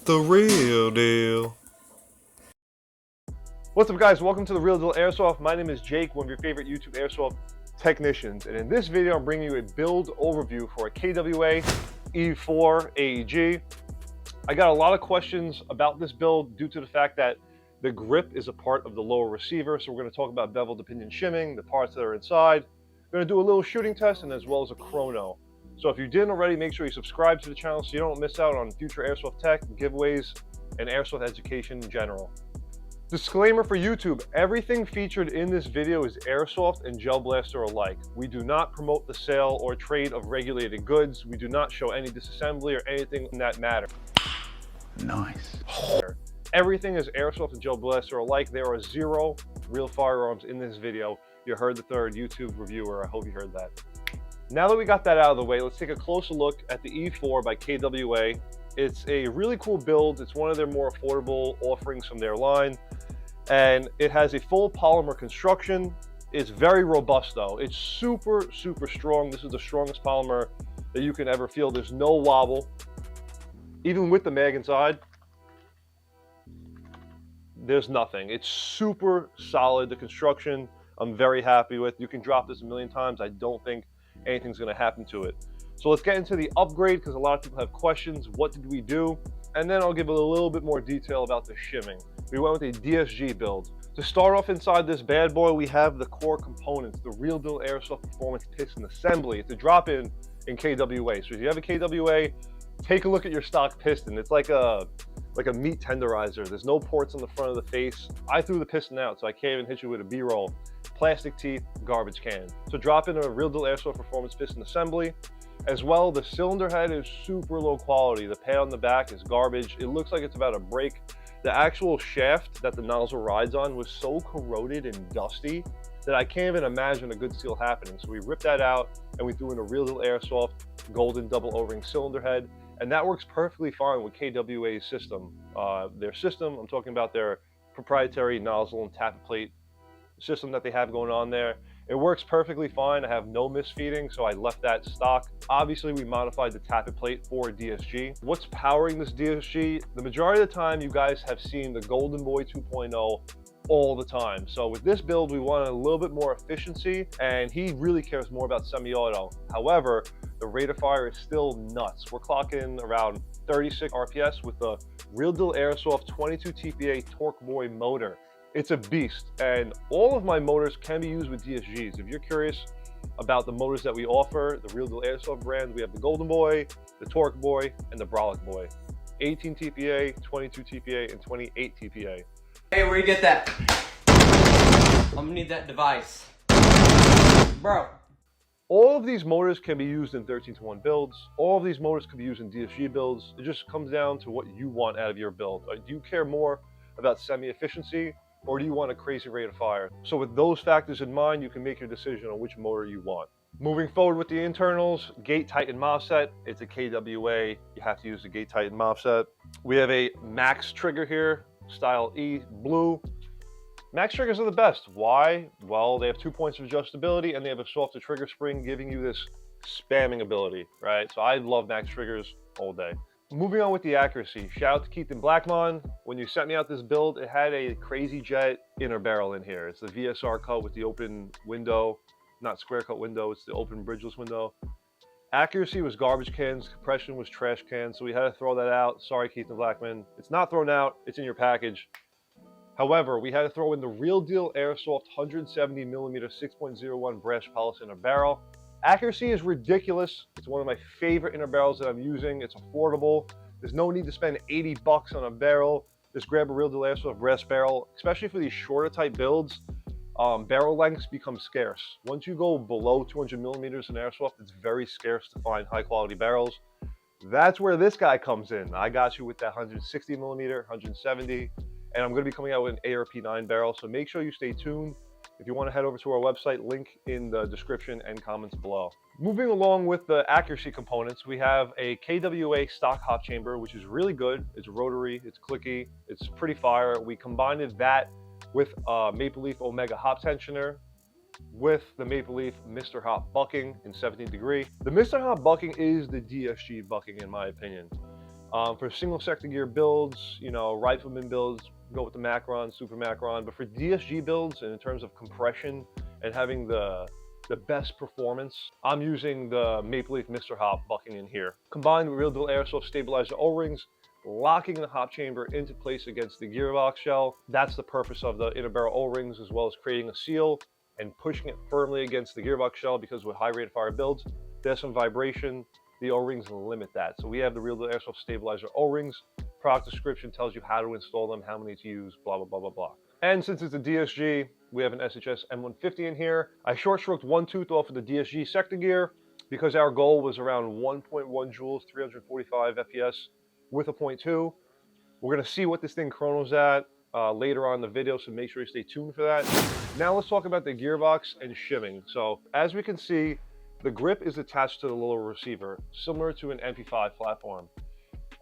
the real deal. What's up, guys? Welcome to the Real Deal Airsoft. My name is Jake, one of your favorite YouTube airsoft technicians. And in this video, I'm bringing you a build overview for a KWA E4 AEG. I got a lot of questions about this build due to the fact that the grip is a part of the lower receiver. So we're going to talk about beveled pinion shimming, the parts that are inside. We're going to do a little shooting test and as well as a chrono. So if you didn't already, make sure you subscribe to the channel so you don't miss out on future airsoft tech, giveaways, and airsoft education in general. Disclaimer for YouTube, everything featured in this video is airsoft and gel blaster alike. We do not promote the sale or trade of regulated goods. We do not show any disassembly or anything in that matter. Nice. Everything is airsoft and gel blaster alike. There are zero real firearms in this video. You heard the third YouTube reviewer. I hope you heard that. Now that we got that out of the way, let's take a closer look at the E4 by KWA. It's a really cool build. It's one of their more affordable offerings from their line. And it has a full polymer construction. It's very robust though. It's super, super strong. This is the strongest polymer that you can ever feel. There's no wobble. Even with the mag inside, there's nothing. It's super solid. The construction, I'm very happy with. You can drop this a million times. I don't think anything's gonna happen to it. So let's get into the upgrade because a lot of people have questions. What did we do? And then I'll give a little bit more detail about the shimming. We went with a DSG build. To start off inside this bad boy, we have the core components, the Real Deal Airsoft Performance Piston Assembly. It's a drop-in in KWA. So if you have a KWA, take a look at your stock piston. It's like a meat tenderizer. There's no ports on the front of the face. I threw the piston out, so I can't even hit you with a B-roll. Plastic teeth, garbage can. So drop in a Real Deal Airsoft Performance Piston Assembly. As well, the cylinder head is super low quality. The pad on the back is garbage. It looks like it's about to break. The actual shaft that the nozzle rides on was so corroded and dusty that I can't even imagine a good seal happening. So we ripped that out and we threw in a Real Deal Airsoft golden double O-ring cylinder head. And that works perfectly fine with KWA's system. Their system, I'm talking about their proprietary nozzle and tappet plate system that they have going on there. It works perfectly fine. I have no misfeeding, so I left that stock. Obviously, we modified the tappet plate for DSG. What's powering this DSG? The majority of the time, you guys have seen the Golden Boy 2.0 all the time. So with this build, we wanted a little bit more efficiency, and he really cares more about semi-auto. However, the rate of fire is still nuts. We're clocking around 36 RPS with the Real Deal Airsoft 22 TPA Torque Boy motor. It's a beast, and all of my motors can be used with DSGs. If you're curious about the motors that we offer, the Real Deal Airsoft brand, we have the Golden Boy, the Torque Boy, and the Brolic Boy. 18 TPA, 22 TPA, and 28 TPA. Hey, where you get that? I'm gonna need that device. Bro. All of these motors can be used in 13-to-1 builds. All of these motors can be used in DSG builds. It just comes down to what you want out of your build. Do you care more about semi-efficiency, or do you want a crazy rate of fire? So with those factors in mind, you can make your decision on which motor you want. Moving forward with the internals, gate tightened MOSFET. It's a KWA. You have to use the gate tightened MOSFET. We have a max trigger here, style E blue. Max triggers are the best. Why? Well, they have 2 points of adjustability and they have a softer trigger spring giving you this spamming ability, right? So I love max triggers all day. Moving on with the accuracy, shout out to Keith and Blackmon. When you sent me out this build, it had a Crazy Jet inner barrel in here. It's the VSR cut with the open window, not square cut window, it's the open bridgeless window. Accuracy was garbage cans, compression was trash cans, so we had to throw that out. Sorry, Keith and Blackmon. It's not thrown out, it's in your package. However, we had to throw in the Real Deal Airsoft 170mm 6.01 brass polish inner barrel. Accuracy is ridiculous. It's one of my favorite inner barrels that I'm using. It's affordable. There's no need to spend 80 bucks on a barrel. Just grab a Real Deal Airsoft brass barrel, especially for these shorter type builds. Barrel lengths become scarce. Once you go below 200mm in airsoft, it's very scarce to find high quality barrels. That's where this guy comes in. I got you with that 160mm, 170, and I'm gonna be coming out with an ARP9 barrel, so make sure you stay tuned. If you want to head over to our website, link in the description and comments below. Moving along with the accuracy components, we have a KWA stock hop chamber, which is really good. It's rotary, it's clicky, it's pretty fire. We combined that with Maple Leaf Omega hop tensioner with the Maple Leaf Mr. Hop bucking in 17 degree. The Mr. Hop bucking is the DSG bucking in my opinion. For single sector gear builds, you know, rifleman builds, go with the Macron, Super Macron. But for DSG builds, and in terms of compression and having the best performance, I'm using the Maple Leaf Mr. Hop bucking in here. Combined with Real Deal Airsoft stabilizer O-rings, locking the hop chamber into place against the gearbox shell. That's the purpose of the inner barrel O-rings, as well as creating a seal and pushing it firmly against the gearbox shell, because with high rate of fire builds, there's some vibration. The O-rings limit that. So we have the Real Deal Airsoft stabilizer O-rings. Product description tells you how to install them, how many to use, blah, blah, blah, blah, blah. And since it's a DSG, we have an SHS M150 in here. I short stroked one tooth off of the DSG sector gear because our goal was around 1.1 joules, 345 FPS with a 0.2. We're gonna see what this thing chronos at later on in the video, so make sure you stay tuned for that. Now let's talk about the gearbox and shimming. So as we can see, the grip is attached to the lower receiver, similar to an MP5 platform.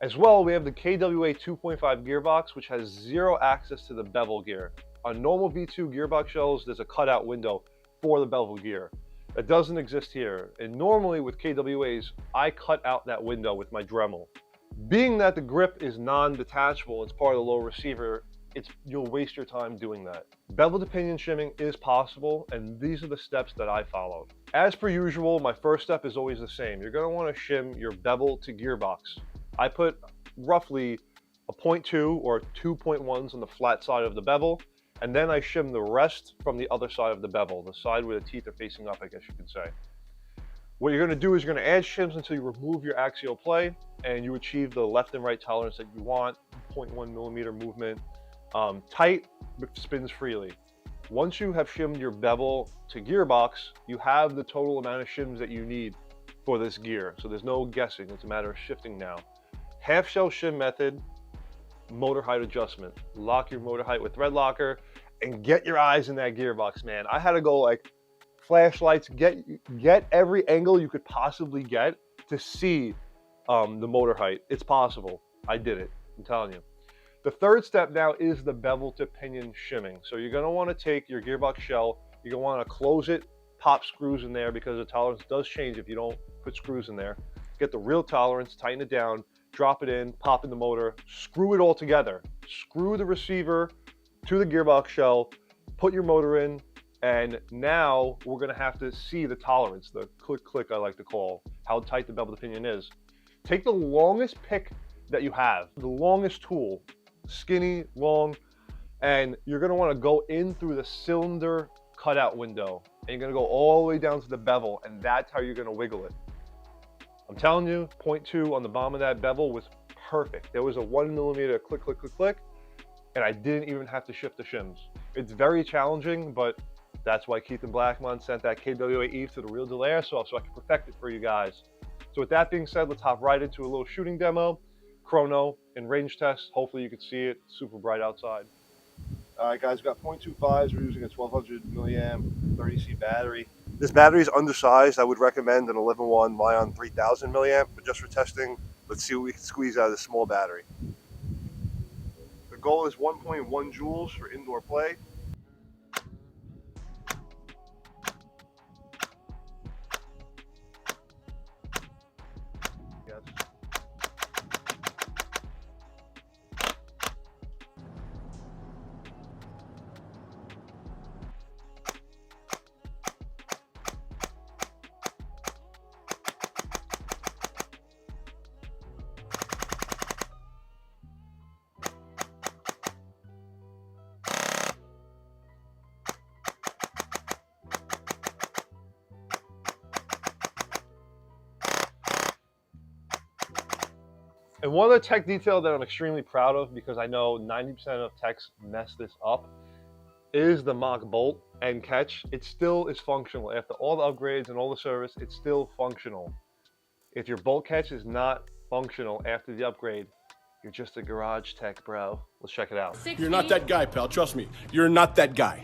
As well, we have the KWA 2.5 gearbox, which has zero access to the bevel gear. On normal V2 gearbox shells, there's a cutout window for the bevel gear. That doesn't exist here. And normally with KWAs, I cut out that window with my Dremel. Being that the grip is non-detachable, it's part of the lower receiver, you'll waste your time doing that. Bevel to pinion shimming is possible, and these are the steps that I followed. As per usual, my first step is always the same. You're gonna wanna shim your bevel to gearbox. I put roughly a 0.2 or 2.1s on the flat side of the bevel, and then I shim the rest from the other side of the bevel, the side where the teeth are facing up, I guess you could say. What you're gonna do is you're gonna add shims until you remove your axial play, and you achieve the left and right tolerance that you want, 0.1 millimeter movement. Tight, but spins freely. Once you have shimmed your bevel to gearbox, you have the total amount of shims that you need for this gear. So there's no guessing, it's a matter of shifting now. Half shell shim method, motor height adjustment. Lock your motor height with thread locker and get your eyes in that gearbox, man. I had to go like flashlights, get every angle you could possibly get to see the motor height. It's possible. I did it, I'm telling you. The third step now is the bevel to pinion shimming. So you're gonna wanna take your gearbox shell, you're gonna wanna close it, pop screws in there because the tolerance does change if you don't put screws in there. Get the real tolerance, tighten it down, drop it in, pop in the motor, screw it all together. Screw the receiver to the gearbox shell, put your motor in, and now we're gonna have to see the tolerance, the click click I like to call, how tight the bevel to pinion is. Take the longest pick that you have, the longest tool, skinny, long, and you're gonna wanna go in through the cylinder cutout window, and you're gonna go all the way down to the bevel, and that's how you're gonna wiggle it. I'm telling you, 0.2 on the bottom of that bevel was perfect. There was a 1 millimeter click, click, click, click, and I didn't even have to shift the shims. It's very challenging, but that's why Keith and Blackmon sent that KWA Eve to the Real Deal Airsoft so I can perfect it for you guys. So with that being said, let's hop right into a little shooting demo. Chrono and range test. Hopefully you can see it. Super bright outside. All right, guys, we've got 0.25s. We're using a 1200 milliamp 30C battery. This battery is undersized. I would recommend an 11-1 Lion 3000 milliamp, but just for testing, let's see what we can squeeze out of this small battery. The goal is 1.1 joules for indoor play. Yes. And one other tech detail that I'm extremely proud of, because I know 90% of techs mess this up, is the mock bolt and catch. It still is functional. After all the upgrades and all the service, it's still functional. If your bolt catch is not functional after the upgrade, you're just a garage tech, bro. Let's check it out. You're not that guy, pal. Trust me. You're not that guy.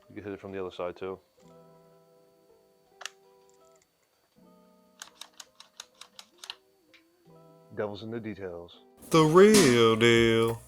You can hit it from the other side too. Devil's in the details. The real deal.